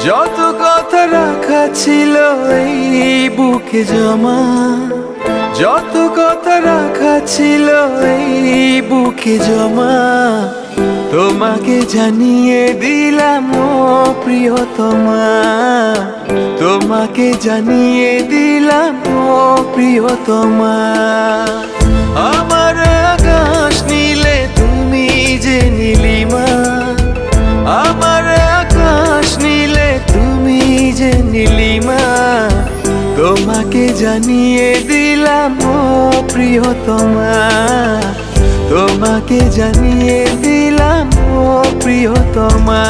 যত কথা রাখা ছিল এই বুকে জমা, যত কথা রাখা ছিল এই বুকে জমা, তোমাকে জানিয়ে দিলাম ও প্রিয়তমা, তোমাকে জানিয়ে দিলাম ও প্রিয়তমা। আমার আকাশ নীলে তুমি যে নীলিমা, আমার আকাশ নীলে তুমি যে নীলিমা, তোমাকে জানিয়ে দিলাম ও প্রিয়তমা, তোমাকে জানিয়ে দিলাম ও প্রিয়তমা।